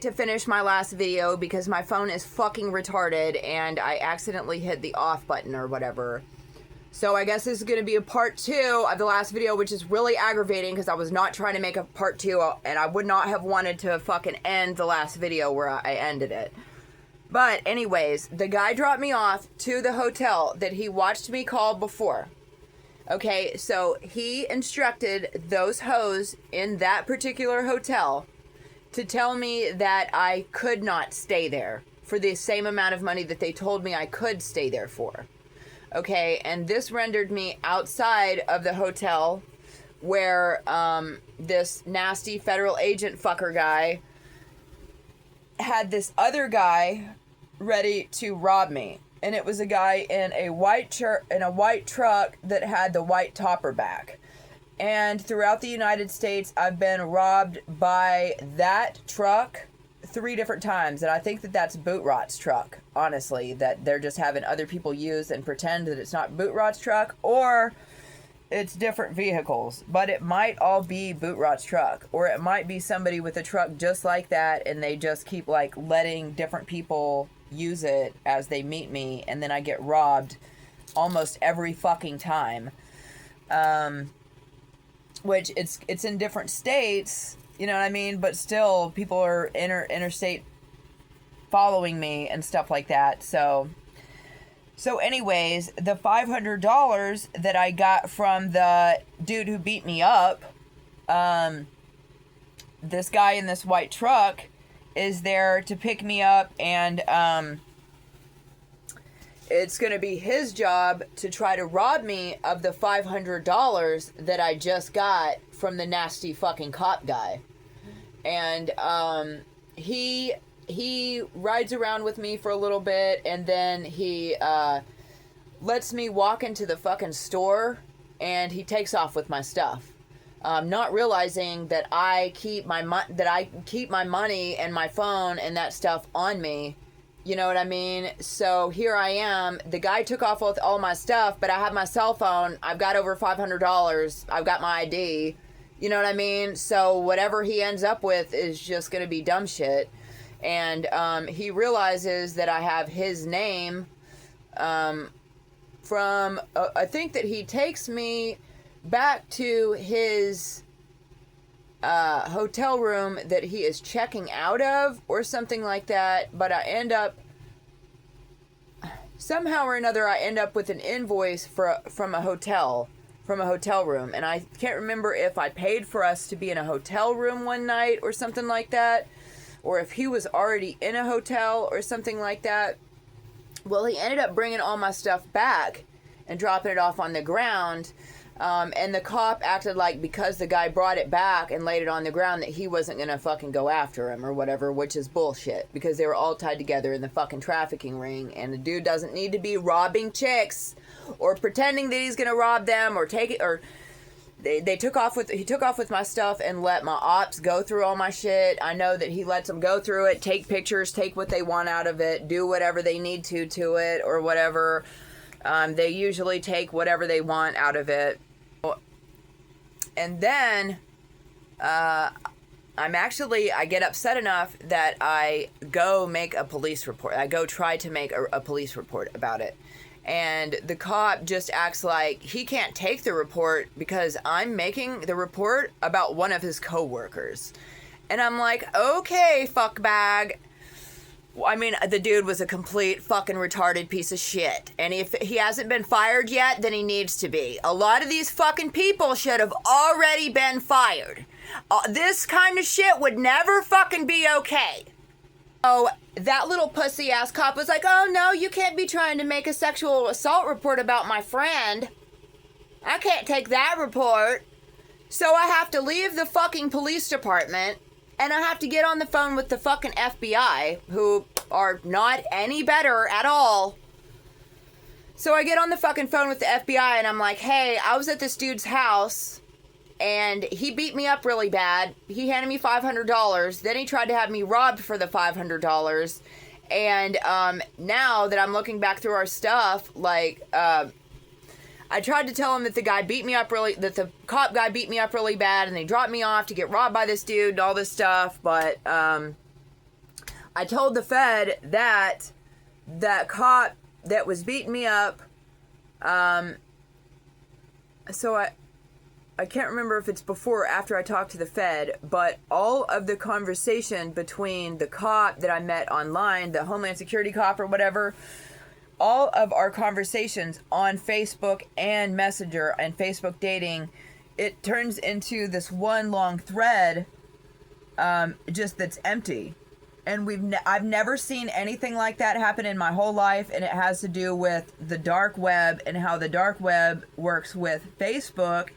To finish my last video because my phone is fucking retarded and I accidentally hit the off button or whatever. So I guess this is going to be a part 2 of the last video, which is really aggravating because I was not trying to make a part 2 and I would not have wanted to fucking end the last video where I ended it. But anyways, the guy dropped me off to the hotel that he watched me call before. Okay, so he instructed those hoes in that particular hotel to tell me that I could not stay there for the same amount of money that they told me I could stay there for. Okay, and this rendered me outside of the hotel where this nasty federal agent fucker guy had this other guy ready to rob me. And it was a guy in a white truck that had the white topper back. And throughout the United States, I've been robbed by that truck 3 different times. And I think that that's Boot Rot's truck, honestly. That they're just having other people use and pretend that it's not Boot Rot's truck. Or it's different vehicles. But it might all be Boot Rot's truck. Or it might be somebody with a truck just like that. And they just keep like letting different people use it as they meet me. And then I get robbed almost every fucking time. Which it's in different states, you know what I mean? But still, people are interstate following me and stuff like that. So anyways, the $500 that I got from the dude who beat me up, this guy in this white truck is there to pick me up, and it's going to be his job to try to rob me of the $500 that I just got from the nasty fucking cop guy. And he rides around with me for a little bit, and then he lets me walk into the fucking store, and he takes off with my stuff. Not realizing that I keep my money and my phone and that stuff on me. You know what I mean? So here I am. The guy took off with all my stuff, but I have my cell phone. I've got over $500. I've got my ID. You know what I mean? So whatever he ends up with is just going to be dumb shit. And he realizes that I have his name from... I think that he takes me back to his hotel room that he is checking out of or something like that, but I end up somehow or another I end up with an invoice from a hotel room, and I can't remember if I paid for us to be in a hotel room one night or something like that, or if he was already in a hotel or something like that. Well, he ended up bringing all my stuff back and dropping it off on the ground. And the cop acted like because the guy brought it back and laid it on the ground that he wasn't going to fucking go after him or whatever, which is bullshit because they were all tied together in the fucking trafficking ring, and the dude doesn't need to be robbing chicks or pretending that he's going to rob them or take it, or he took off with my stuff and let my ops go through all my shit. I know that he lets them go through it, take pictures, take what they want out of it, do whatever they need to it or whatever. They usually take whatever they want out of it. And then, I get upset enough that I go make a police report. I go try to make a police report about it. And the cop just acts like he can't take the report because I'm making the report about one of his coworkers. And I'm like, okay, fuckbag. I mean, the dude was a complete fucking retarded piece of shit. And if he hasn't been fired yet, then he needs to be. A lot of these fucking people should have already been fired. This kind of shit would never fucking be okay. Oh, that little pussy ass cop was like, oh no, you can't be trying to make a sexual assault report about my friend. I can't take that report. So I have to leave the fucking police department. And I have to get on the phone with the fucking FBI, who are not any better at all. So I get on the fucking phone with the FBI, and I'm like, hey, I was at this dude's house, and he beat me up really bad. He handed me $500. Then he tried to have me robbed for the $500. And now that I'm looking back through our stuff, like, I tried to tell him that the cop guy beat me up really bad, and they dropped me off to get robbed by this dude and all this stuff, but I told the Fed that that cop that was beating me up, so I can't remember if it's before or after I talked to the Fed, but all of the conversation between the cop that I met online, the Homeland Security cop or whatever, all of our conversations on Facebook and Messenger and Facebook dating, it turns into this one long thread, just that's empty. And I've never seen anything like that happen in my whole life, and it has to do with the dark web and how the dark web works with Facebook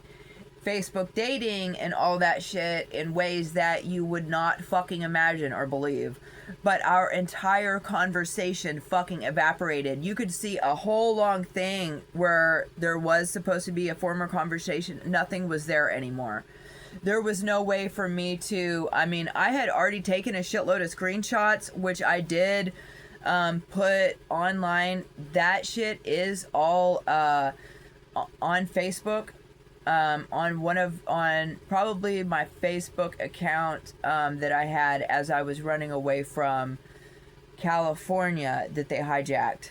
dating and all that shit in ways that you would not fucking imagine or believe. But our entire conversation fucking evaporated. You could see a whole long thing where there was supposed to be a former conversation. Nothing was there anymore. There was no way for me to, I mean, I had already taken a shitload of screenshots, which I did put online. That shit is all on Facebook. On probably my Facebook account that I had as I was running away from California that they hijacked.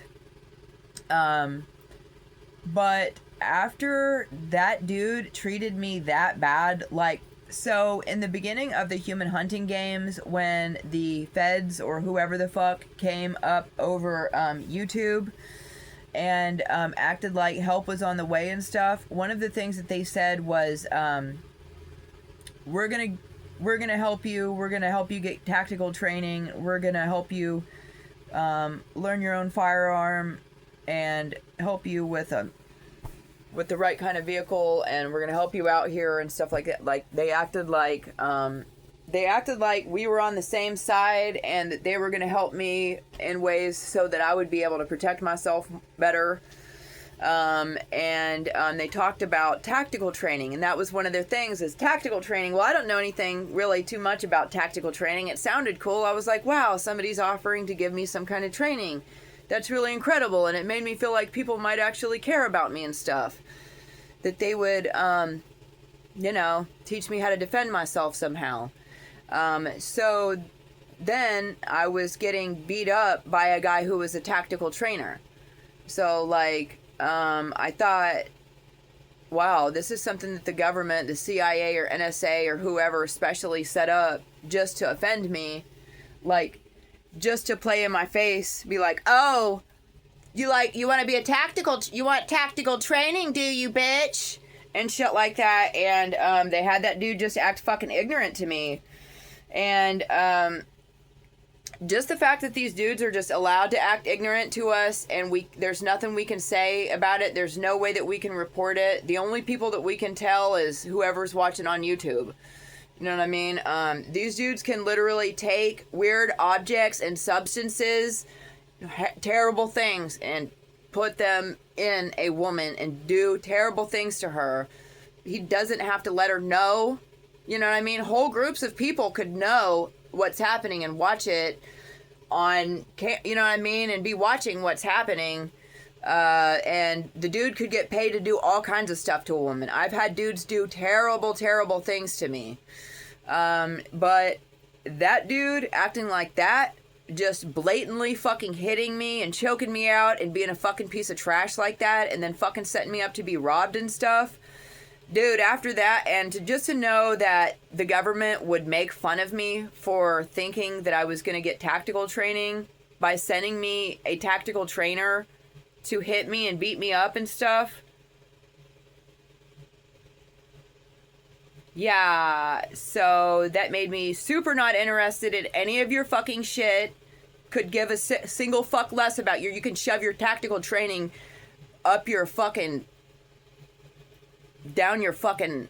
But after that dude treated me that bad, like, so in the beginning of the human hunting games, when the feds or whoever the fuck came up over YouTube and acted like help was on the way and stuff, one of the things that they said was, we're gonna help you, we're gonna help you get tactical training, we're gonna help you learn your own firearm and help you with the right kind of vehicle, and we're gonna help you out here and stuff like that. Like, they acted like we were on the same side, and that they were gonna help me in ways so that I would be able to protect myself better. They talked about tactical training, and that was one of their things, is tactical training. Well, I don't know anything really too much about tactical training. It sounded cool. I was like, wow, somebody's offering to give me some kind of training. That's really incredible, and it made me feel like people might actually care about me and stuff. That they would, teach me how to defend myself somehow. So then I was getting beat up by a guy who was a tactical trainer. So, like, I thought, wow, this is something that the government, the CIA or NSA or whoever especially set up just to offend me. Like, just to play in my face, be like, oh, you want to be you want tactical training, do you, bitch? And shit like that. And they had that dude just act fucking ignorant to me. And just the fact that these dudes are just allowed to act ignorant to us, and there's nothing we can say about it. There's no way that we can report it. The only people that we can tell is whoever's watching on YouTube. You know what I mean? These dudes can literally take weird objects and substances, terrible things, and put them in a woman and do terrible things to her. He doesn't have to let her know. You know what I mean? Whole groups of people could know what's happening and watch it on, you know what I mean? And be watching what's happening. And the dude could get paid to do all kinds of stuff to a woman. I've had dudes do terrible, terrible things to me. But that dude acting like that, just blatantly fucking hitting me and choking me out and being a fucking piece of trash like that, and then fucking setting me up to be robbed and stuff. Dude, after that, and to know that the government would make fun of me for thinking that I was going to get tactical training by sending me a tactical trainer to hit me and beat me up and stuff. Yeah, so that made me super not interested in any of your fucking shit. Could give a single fuck less about you can shove your tactical training up your fucking, down your fucking,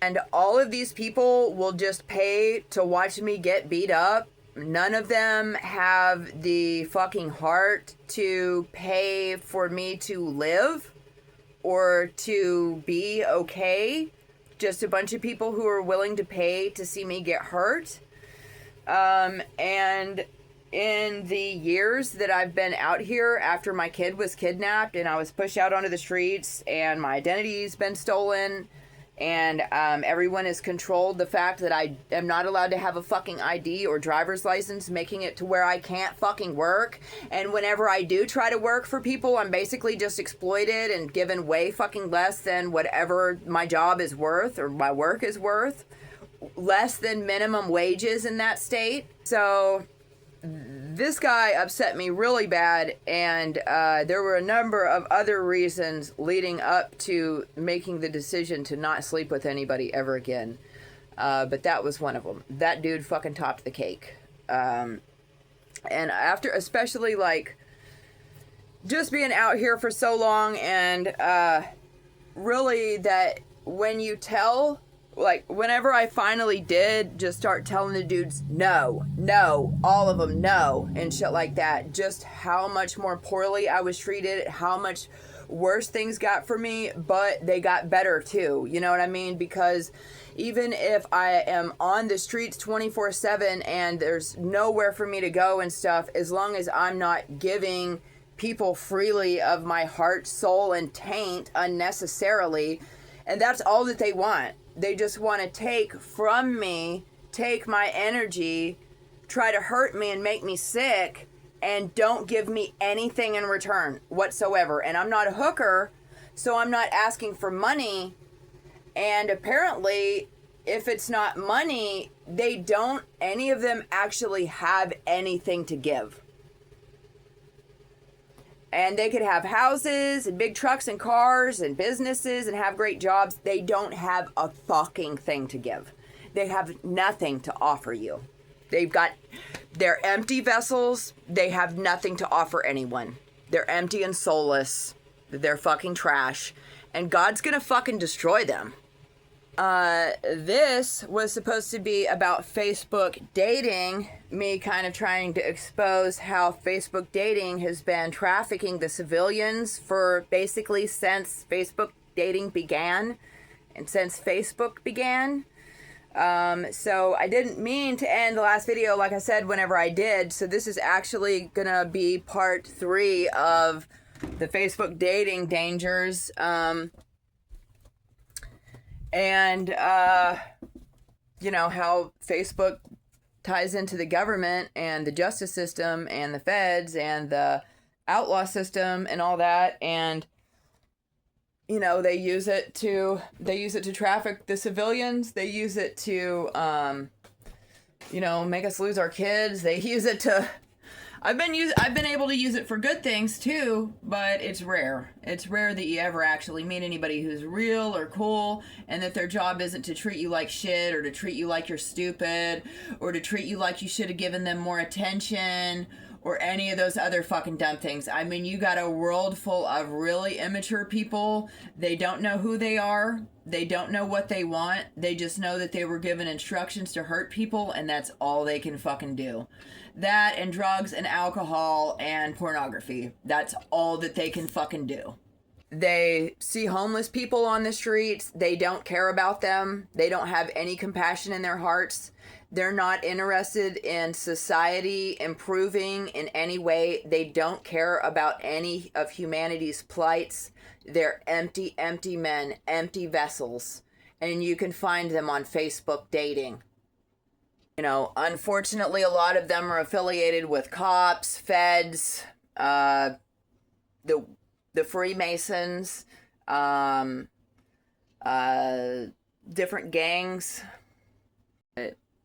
and all of these people will just pay to watch me get beat up. None of them have the fucking heart to pay for me to live or to be okay. Just a bunch of people who are willing to pay to see me get hurt. And in the years that I've been out here after my kid was kidnapped and I was pushed out onto the streets and my identity's been stolen And everyone is controlled. The fact that I am not allowed to have a fucking ID or driver's license, making it to where I can't fucking work. And whenever I do try to work for people, I'm basically just exploited and given way fucking less than whatever my job is worth or my work is worth. Less than minimum wages in that state. So this guy upset me really bad, and there were a number of other reasons leading up to making the decision to not sleep with anybody ever again. But that was one of them. That dude fucking topped the cake. And after, especially like just being out here for so long, and really that when you tell, like, whenever I finally did just start telling the dudes no, all of them no, and shit like that, just how much more poorly I was treated, how much worse things got for me, but they got better too, you know what I mean? Because even if I am on the streets 24/7 and there's nowhere for me to go and stuff, as long as I'm not giving people freely of my heart, soul, and taint unnecessarily, and that's all that they want. They just want to take from me, take my energy, try to hurt me and make me sick, and don't give me anything in return whatsoever. And I'm not a hooker, so I'm not asking for money. And apparently, if it's not money, they don't, any of them actually have anything to give. And they could have houses and big trucks and cars and businesses and have great jobs. They don't have a fucking thing to give. They have nothing to offer you. They're empty vessels. They have nothing to offer anyone. They're empty and soulless. They're fucking trash. And God's gonna fucking destroy them. This was supposed to be about Facebook dating, me kind of trying to expose how Facebook dating has been trafficking the civilians for basically since Facebook dating began and since Facebook began. So I didn't mean to end the last video, like I said, whenever I did. So this is actually gonna be part 3 of the Facebook dating dangers. And, you know, how Facebook ties into the government and the justice system and the feds and the outlaw system and all that. And, you know, they use it to traffic the civilians. They use it to, you know, make us lose our kids. They use it to, I've been able to use it for good things too, but it's rare. It's rare that you ever actually meet anybody who's real or cool, and that their job isn't to treat you like shit, or to treat you like you're stupid, or to treat you like you should have given them more attention, or any of those other fucking dumb things. I mean, you got a world full of really immature people. They don't know who they are. They don't know what they want. They just know that they were given instructions to hurt people, and that's all they can fucking do. That and drugs and alcohol and pornography. That's all that they can fucking do. They see homeless people on the streets. They don't care about them. They don't have any compassion in their hearts. They're not interested in society improving in any way. They don't care about any of humanity's plights. They're empty, empty men, empty vessels. And you can find them on Facebook dating. You know, unfortunately, a lot of them are affiliated with cops, feds, the Freemasons, different gangs.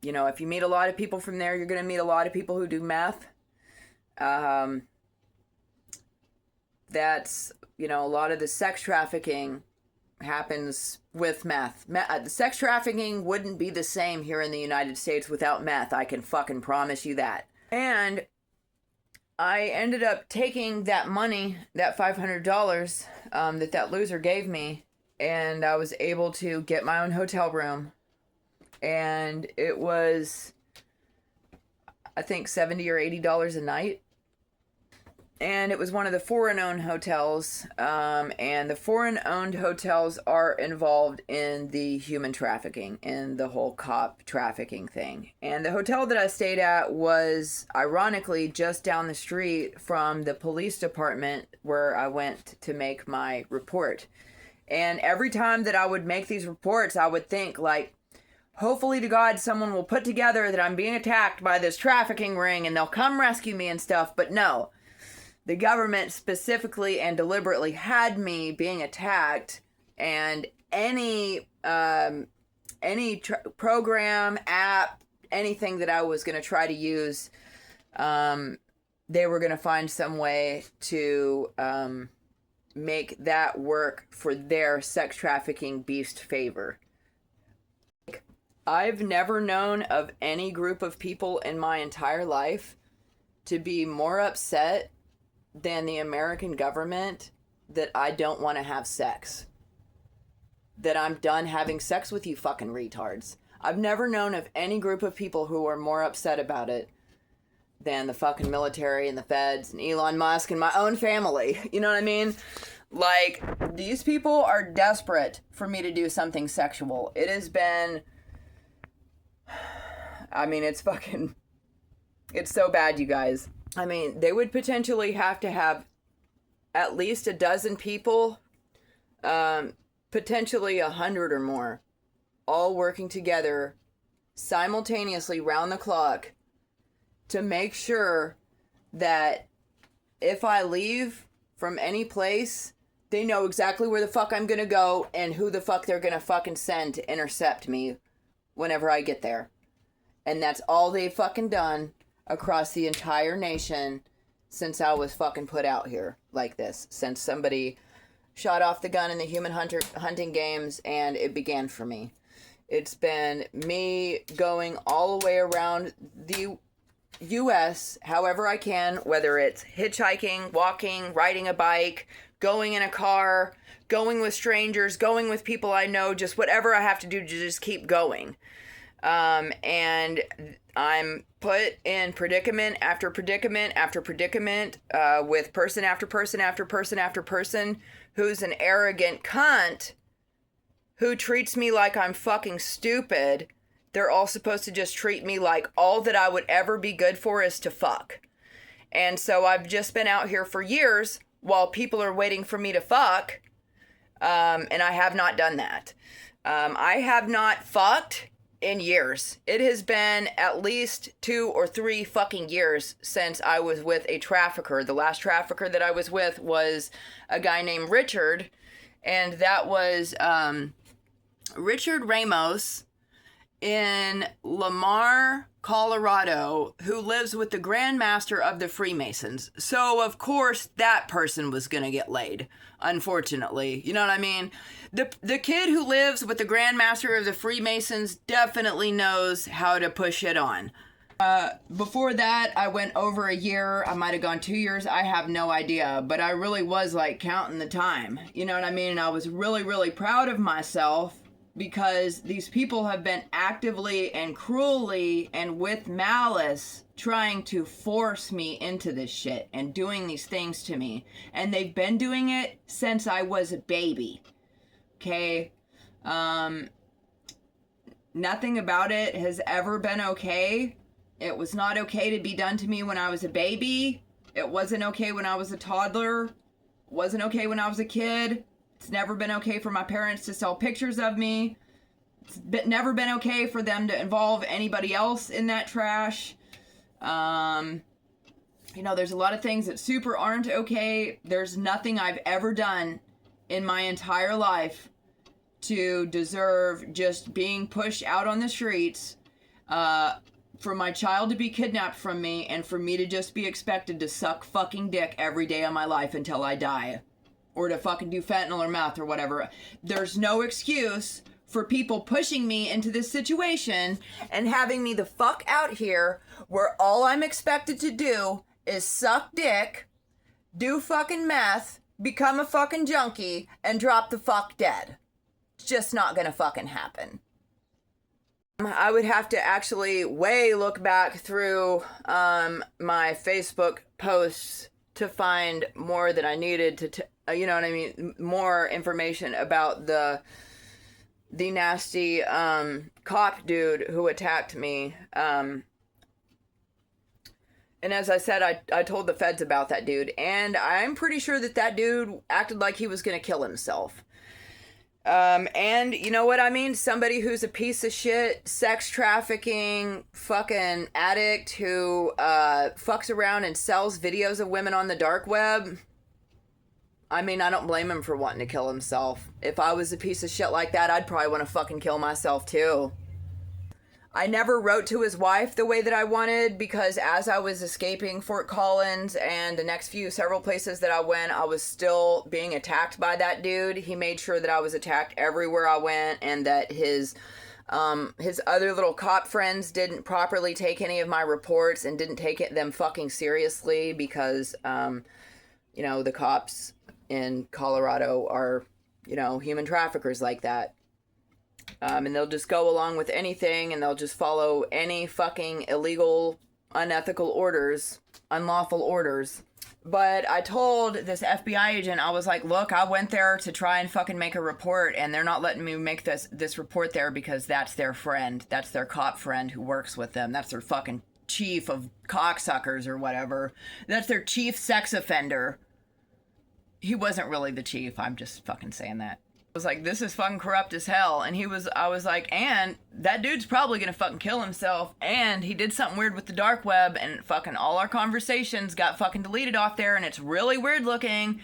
You know, if you meet a lot of people from there, you're going to meet a lot of people who do meth. That's, you know, a lot of the sex trafficking happens with meth. The sex trafficking wouldn't be the same here in the United States without meth. I can fucking promise you that. And I ended up taking that money, that $500 that loser gave me, and I was able to get my own hotel room. And it was, I think, $70 or $80 a night. And it was one of the foreign-owned hotels, and the foreign-owned hotels are involved in the human trafficking, in the whole cop trafficking thing. And the hotel that I stayed at was, ironically, just down the street from the police department where I went to make my report. And every time that I would make these reports, I would think, like, hopefully to God someone will put together that I'm being attacked by this trafficking ring and they'll come rescue me and stuff. But no, the government specifically and deliberately had me being attacked, and any program, app, anything that I was going to try to use, they were going to find some way to make that work for their sex trafficking beast favor. I've never known of any group of people in my entire life to be more upset than the American government that I don't want to have sex. That I'm done having sex with you fucking retards. I've never known of any group of people who are more upset about it than the fucking military and the feds and Elon Musk and my own family. You know what I mean? Like, these people are desperate for me to do something sexual. It has been... I mean, it's so bad, you guys. I mean, they would potentially have to have at least a dozen people, potentially 100 or more, all working together simultaneously round the clock to make sure that if I leave from any place, they know exactly where the fuck I'm gonna go and who the fuck they're gonna fucking send to intercept me whenever I get there. And that's all they've fucking done across the entire nation since I was fucking put out here like this. Since somebody shot off the gun in the human hunting games and it began for me. It's been me going all the way around the U.S. however I can, whether it's hitchhiking, walking, riding a bike, going in a car, going with strangers, going with people I know, just whatever I have to do to just keep going. And I'm put in predicament after predicament after predicament, with person after person after person after person who's an arrogant cunt who treats me like I'm fucking stupid. They're all supposed to just treat me like all that I would ever be good for is to fuck. And so I've just been out here for years while people are waiting for me to fuck. And I have not done that. I have not fucked in years. It has been at least 2 or 3 fucking years since I was with a trafficker. The last trafficker that I was with was a guy named Richard. And that was Richard Ramos in Lamar, Colorado, who lives with the Grand Master of the Freemasons. So, of course, that person was gonna get laid, unfortunately. You know what I mean? The kid who lives with the Grand Master of the Freemasons definitely knows how to push it on. Before that, I went over a year. I might have gone 2 years. I have no idea. But I really was, like, counting the time. You know what I mean? And I was really, really proud of myself, because these people have been actively and cruelly and with malice trying to force me into this shit and doing these things to me. And they've been doing it since I was a baby. Okay? Nothing about it has ever been okay. It was not okay to be done to me when I was a baby. It wasn't okay when I was a toddler. It wasn't okay when I was a kid. It's never been okay for my parents to sell pictures of me. It's never been okay for them to involve anybody else in that trash. You know, there's a lot of things that super aren't okay. There's nothing I've ever done in my entire life to deserve just being pushed out on the streets, for my child to be kidnapped from me, and for me to just be expected to suck fucking dick every day of my life until I die. Or to fucking do fentanyl or meth or whatever. There's no excuse for people pushing me into this situation and having me the fuck out here where all I'm expected to do is suck dick, do fucking meth, become a fucking junkie, and drop the fuck dead. It's just not gonna fucking happen. I would have to actually look back through my Facebook posts to find more that I needed to you know what I mean, more information about the nasty cop dude who attacked me. And as I said, I told the feds about that dude, and I'm pretty sure that dude acted like he was gonna kill himself. And you know what I mean? Somebody who's a piece of shit, sex trafficking, fucking addict who fucks around and sells videos of women on the dark web. I mean, I don't blame him for wanting to kill himself. If I was a piece of shit like that, I'd probably want to fucking kill myself too. I never wrote to his wife the way that I wanted because as I was escaping Fort Collins and the next several places that I went, I was still being attacked by that dude. He made sure that I was attacked everywhere I went and that his other little cop friends didn't properly take any of my reports and didn't take them fucking seriously because, the cops in Colorado are, human traffickers like that. And they'll just go along with anything and they'll just follow any fucking illegal, unethical orders, unlawful orders. But I told this FBI agent, I was like, look, I went there to try and fucking make a report and they're not letting me make this report there because that's their friend. That's their cop friend who works with them. That's their fucking chief of cocksuckers or whatever. That's their chief sex offender. He wasn't really the chief. I'm just fucking saying that. Was like, this is fucking corrupt as hell. And I was like, and that dude's probably gonna fucking kill himself, and he did something weird with the dark web, and fucking all our conversations got fucking deleted off there, and it's really weird looking.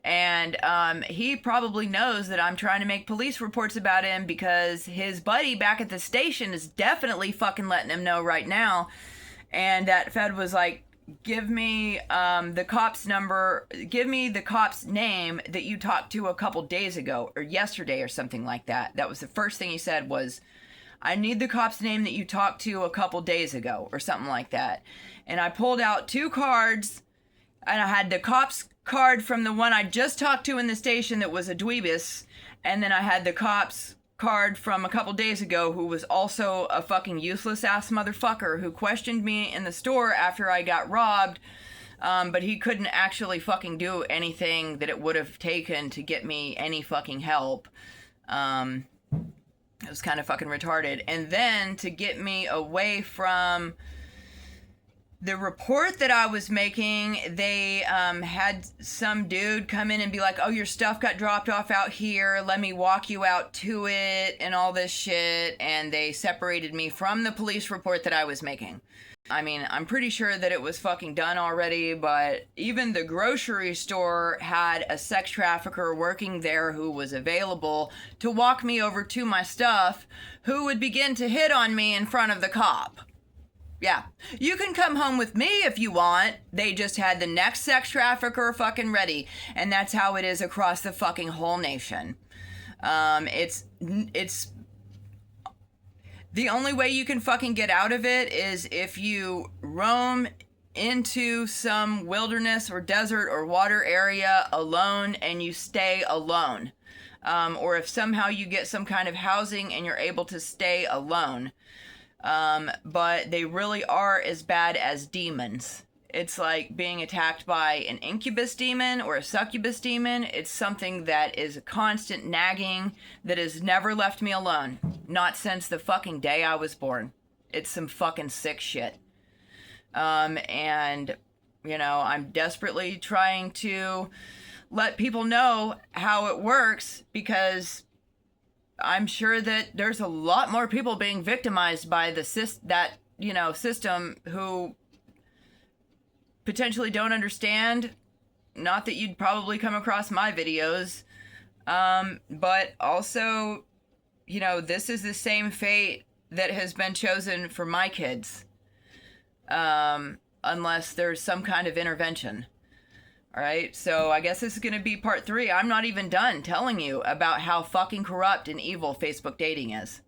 And he probably knows that I'm trying to make police reports about him because his buddy back at the station is definitely fucking letting him know right now. And that Fed was like, give me the cop's number, give me the cop's name that you talked to a couple days ago or yesterday or something like that. That was the first thing he said was, I need the cop's name that you talked to a couple days ago or something like that. And I pulled out 2 cards and I had the cop's card from the one I just talked to in the station that was a dweebus. And then I had the cop's card from a couple days ago who was also a fucking useless ass motherfucker who questioned me in the store after I got robbed, but he couldn't actually fucking do anything that it would have taken to get me any fucking help. It was kind of fucking retarded. And then to get me away from the report that I was making, they had some dude come in and be like, oh, your stuff got dropped off out here. Let me walk you out to it and all this shit. And they separated me from the police report that I was making. I mean, I'm pretty sure that it was fucking done already, but even the grocery store had a sex trafficker working there who was available to walk me over to my stuff, who would begin to hit on me in front of the cop. Yeah, you can come home with me if you want. They just had the next sex trafficker fucking ready. And that's how it is across the fucking whole nation. It's the only way you can fucking get out of it is if you roam into some wilderness or desert or water area alone and you stay alone. Or if somehow you get some kind of housing and you're able to stay alone. But they really are as bad as demons. It's like being attacked by an incubus demon or a succubus demon. It's something that is a constant nagging that has never left me alone. Not since the fucking day I was born. It's some fucking sick shit. And, I'm desperately trying to let people know how it works because I'm sure that there's a lot more people being victimized by the system who potentially don't understand. Not that you'd probably come across my videos, but also, this is the same fate that has been chosen for my kids, unless there's some kind of intervention. All right, so I guess this is going to be part 3. I'm not even done telling you about how fucking corrupt and evil Facebook dating is.